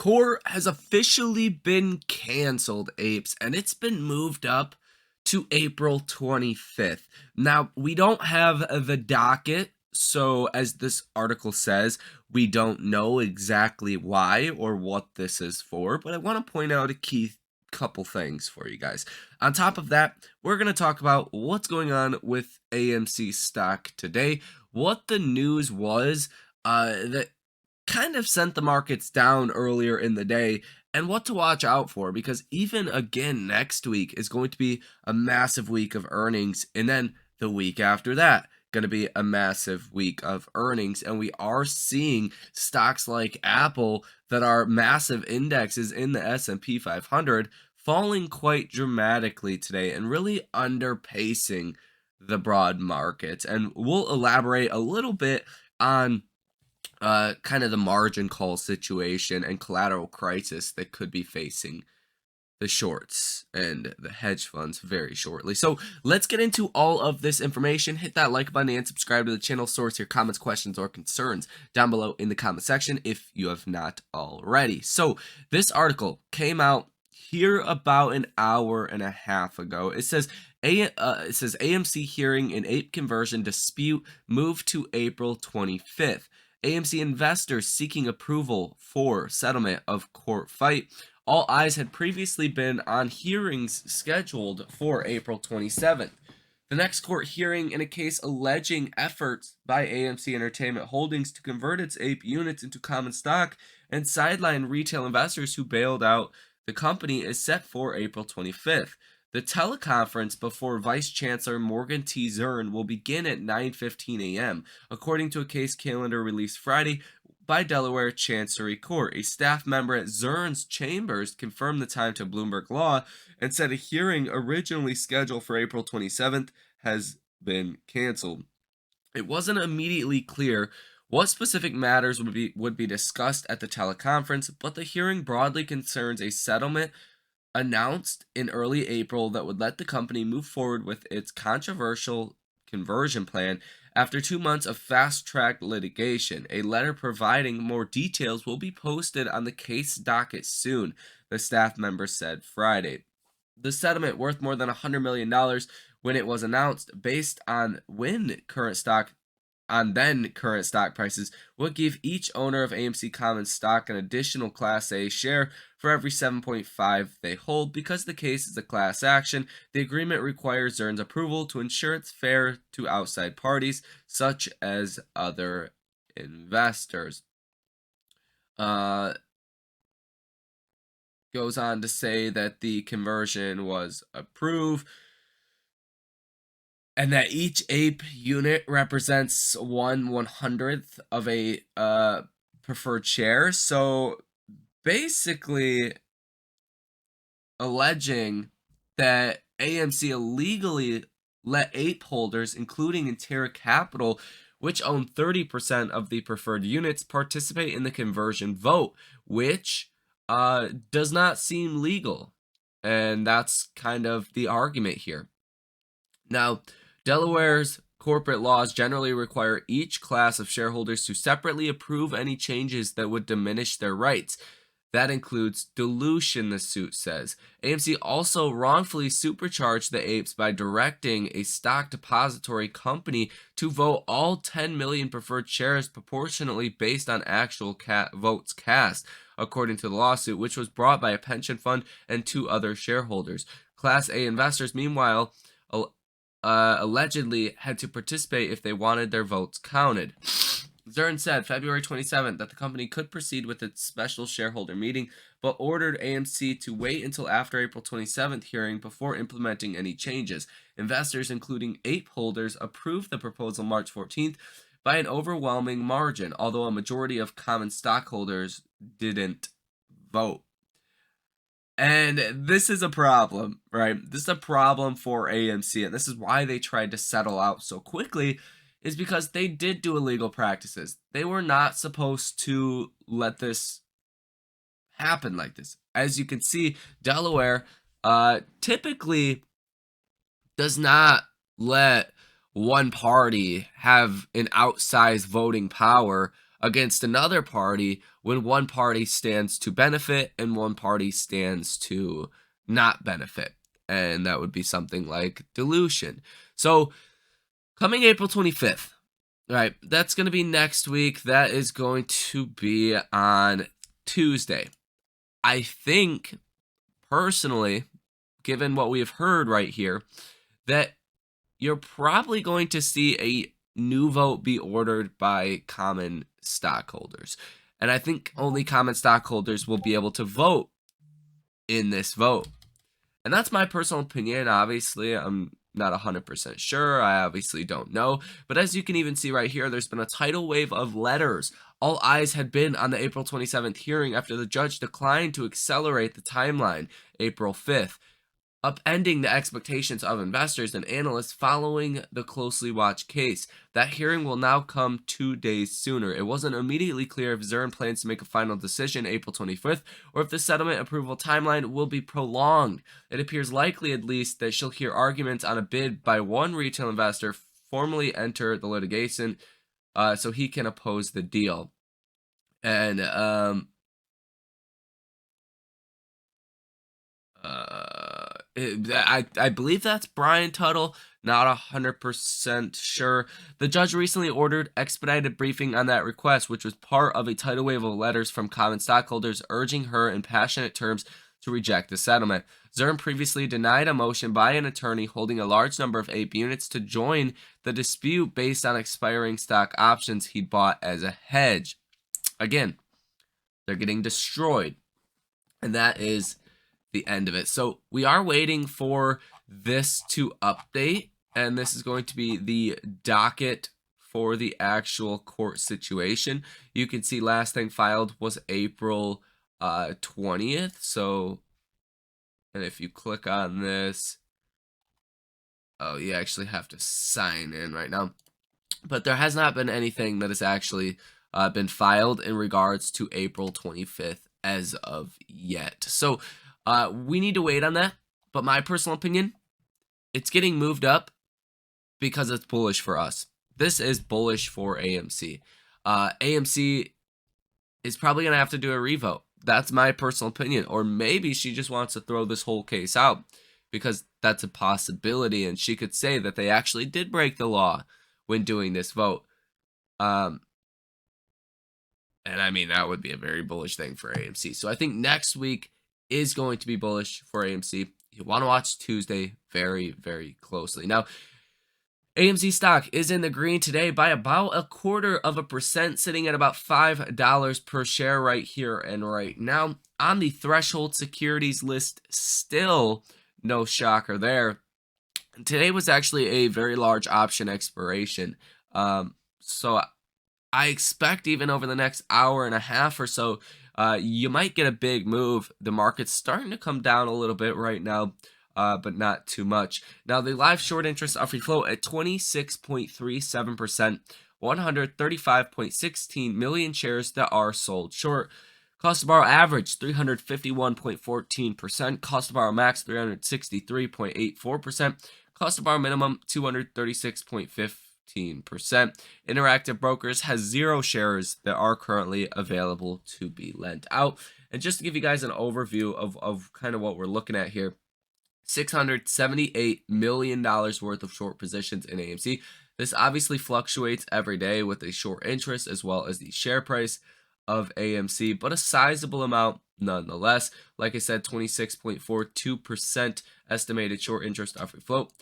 court has officially been canceled, apes, and it's been moved up to April 25th. Now, we don't have the docket, so as this article says, we don't know exactly why or what this is for, but I want to point out a key couple things for you guys. On top of that, we're going to talk about what's going on with AMC stock today, what the news was that kind of sent the markets down earlier in the day, and what to watch out for, because even again next week is going to be a massive week of earnings, and then the week after that going to be a massive week of earnings, and we are seeing stocks like Apple that are massive indexes in the S&P 500 falling quite dramatically today and really underpacing the broad markets. And we'll elaborate a little bit on kind of the margin call situation and collateral crisis that could be facing the shorts and the hedge funds very shortly. So let's get into all of this information. Hit that like button and subscribe to the channel. Source your comments, questions, or concerns down below in the comment section if you have not already. So this article came out here about an hour and a half ago. It says AMC hearing in ape conversion dispute moved to April 25th. AMC investors seeking approval for settlement of court fight. All eyes had previously been on hearings scheduled for April 27th. The next court hearing in a case alleging efforts by AMC Entertainment Holdings to convert its ape units into common stock and sideline retail investors who bailed out the company is set for April 25th. The teleconference before Vice Chancellor Morgan T. Zern will begin at 9:15 a.m., according to a case calendar released Friday by Delaware Chancery Court. A staff member at Zern's chambers confirmed the time to Bloomberg Law and said a hearing originally scheduled for April 27th has been canceled. It wasn't immediately clear what specific matters would be discussed at the teleconference, but the hearing broadly concerns a settlement announced in early April that would let the company move forward with its controversial conversion plan after 2 months of fast-track litigation. A letter providing more details will be posted on the case docket soon, the staff member said Friday. The settlement, worth more than $100 million when it was announced, based on then current stock prices, would give each owner of AMC common stock an additional Class A share for every 7.5 they hold. Because the case is a class action, the agreement requires Zern's approval to ensure it's fair to outside parties, such as other investors. Goes on to say that the conversion was approved, and that each ape unit represents 1/100th of a preferred share. So basically alleging that AMC illegally let ape holders, including Intera Capital, which own 30% of the preferred units, participate in the conversion vote, which does not seem legal. And that's kind of the argument here. Now, Delaware's corporate laws generally require each class of shareholders to separately approve any changes that would diminish their rights. That includes dilution, the suit says. AMC also wrongfully supercharged the apes by directing a stock depository company to vote all 10 million preferred shares proportionately based on actual votes cast, according to the lawsuit, which was brought by a pension fund and 2 other shareholders. Class A investors, meanwhile, allegedly had to participate if they wanted their votes counted. Zern said February 27th that the company could proceed with its special shareholder meeting, but ordered AMC to wait until after April 27th hearing before implementing any changes. Investors, including ape holders, approved the proposal March 14th by an overwhelming margin, although a majority of common stockholders didn't vote. And this is a problem, right? This is a problem for AMC, and this is why they tried to settle out so quickly, is because they did do illegal practices. They were not supposed to let this happen like this. As you can see, Delaware typically does not let one party have an outsized voting power against another party when one party stands to benefit and one party stands to not benefit. And that would be something like dilution. So coming April 25th, right, that's going to be next week. That is going to be on Tuesday. I think, personally, given what we have heard right here, that you're probably going to see a new vote be ordered by common stockholders. And I think only common stockholders will be able to vote in this vote. And that's my personal opinion. Obviously, I'm not 100% sure. I obviously don't know. But as you can even see right here, there's been a tidal wave of letters. All eyes had been on the April 27th hearing after the judge declined to accelerate the timeline, April 5th, upending the expectations of investors and analysts following the closely watched case. That hearing will now come 2 days sooner. It wasn't immediately clear if Zurn plans to make a final decision April 25th or if the settlement approval timeline will be prolonged. It appears likely, at least, that she'll hear arguments on a bid by one retail investor formally enter the litigation so he can oppose the deal. And I believe that's Brian Tuttle, not 100% sure. The judge recently ordered expedited briefing on that request, which was part of a tidal wave of letters from common stockholders urging her in passionate terms to reject the settlement. Zurn previously denied a motion by an attorney holding a large number of APE units to join the dispute based on expiring stock options he'd bought as a hedge. Again, they're getting destroyed, and that is the end of it. So we are waiting for this to update, and this is going to be the docket for the actual court situation. You can see last thing filed was April 20th. So, and if you click on this, oh, you actually have to sign in right now. But there has not been anything that has actually been filed in regards to April 25th as of yet. So we need to wait on that. But my personal opinion, it's getting moved up because it's bullish for us. This is bullish for AMC. AMC is probably going to have to do a revote. That's my personal opinion. Or maybe she just wants to throw this whole case out because that's a possibility. And she could say that they actually did break the law when doing this vote. And I mean, that would be a very bullish thing for AMC. So I think next week is going to be bullish for AMC. You want to watch Tuesday very, very closely. Now, AMC stock is in the green today by about 0.25%, sitting at about $5 per share right here and right now. On the threshold securities list, still no shocker there. Today was actually a very large option expiration. So I expect even over the next hour and a half or so, you might get a big move. The market's starting to come down a little bit right now, but not too much. Now, the live short interest are free float at 26.37%, 135.16 million shares that are sold short. Cost to borrow average 351.14%, cost to borrow max 363.84%, cost to borrow minimum 236.15%. Interactive Brokers has 0 shares that are currently available to be lent out. And just to give you guys an overview of kind of what we're looking at here, $678 million worth of short positions in AMC. This obviously fluctuates every day with the short interest as well as the share price of AMC, but a sizable amount nonetheless. Like I said, 26.42% estimated short interest off free float.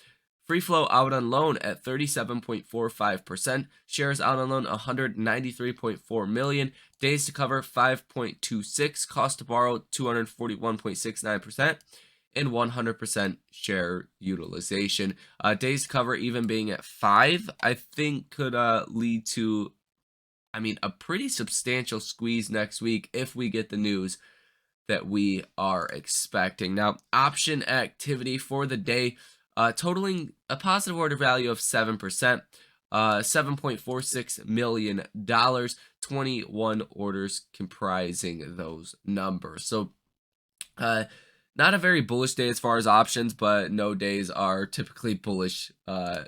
Free float out on loan at 37.45%. Shares out on loan 193.4 million. Days to cover 5.26. Cost to borrow 241.69%. And 100% share utilization. Days to cover even being at 5, I think could lead to, I mean, a pretty substantial squeeze next week if we get the news that we are expecting. Now, option activity for the day, totaling a positive order value of 7%, $7.46 million, 21 orders comprising those numbers. So, not a very bullish day as far as options, but no days are typically bullish for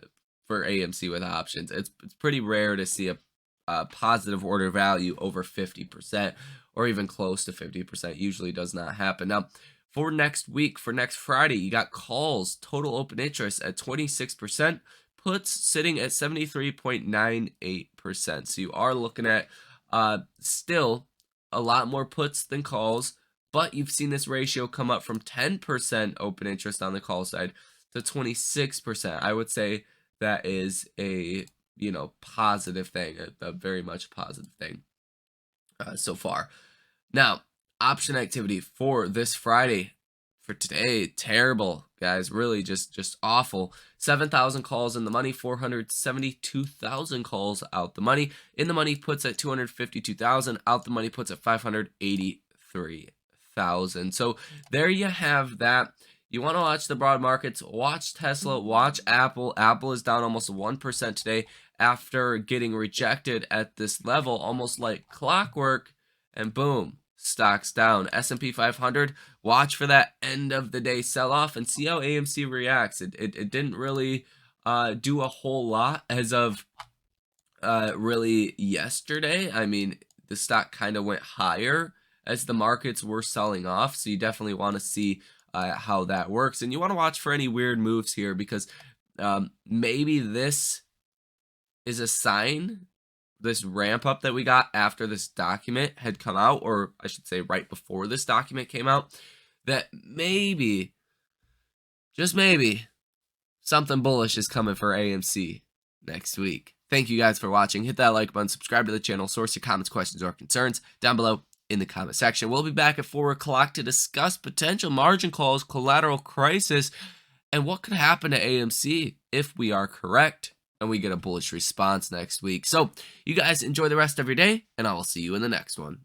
AMC with options. It's pretty rare to see a positive order value over 50% or even close to 50%. Usually does not happen. Now, for next week, for next Friday, you got calls, total open interest at 26%, puts sitting at 73.98%. So you are looking at still a lot more puts than calls, but you've seen this ratio come up from 10% open interest on the call side to 26%. I would say that is a positive thing, a very much positive thing so far. Now, option activity for this Friday, for today, terrible, guys. Really just awful. 7,000 calls in the money, 472,000 calls out the money. In the money puts at 252,000, out the money puts at 583,000. So there you have that. You want to watch the broad markets, watch Tesla, watch Apple. Apple is down almost 1% today after getting rejected at this level, almost like clockwork, and boom, stocks down. S&P 500, watch for that end of the day sell-off and see how AMC reacts. It didn't really do a whole lot as of really yesterday. I mean, the stock kind of went higher as the markets were selling off, so you definitely want to see how that works. And you want to watch for any weird moves here, because maybe this is a sign, this ramp up that we got after this document had come out, or I should say right before this document came out, that maybe, just maybe, something bullish is coming for AMC next week. Thank you guys for watching. Hit that like button, subscribe to the channel, source your comments, questions, or concerns down below in the comment section. We'll be back at 4 o'clock to discuss potential margin calls, collateral crisis, and what could happen to AMC if we are correct and we get a bullish response next week. So you guys enjoy the rest of your day, and I will see you in the next one.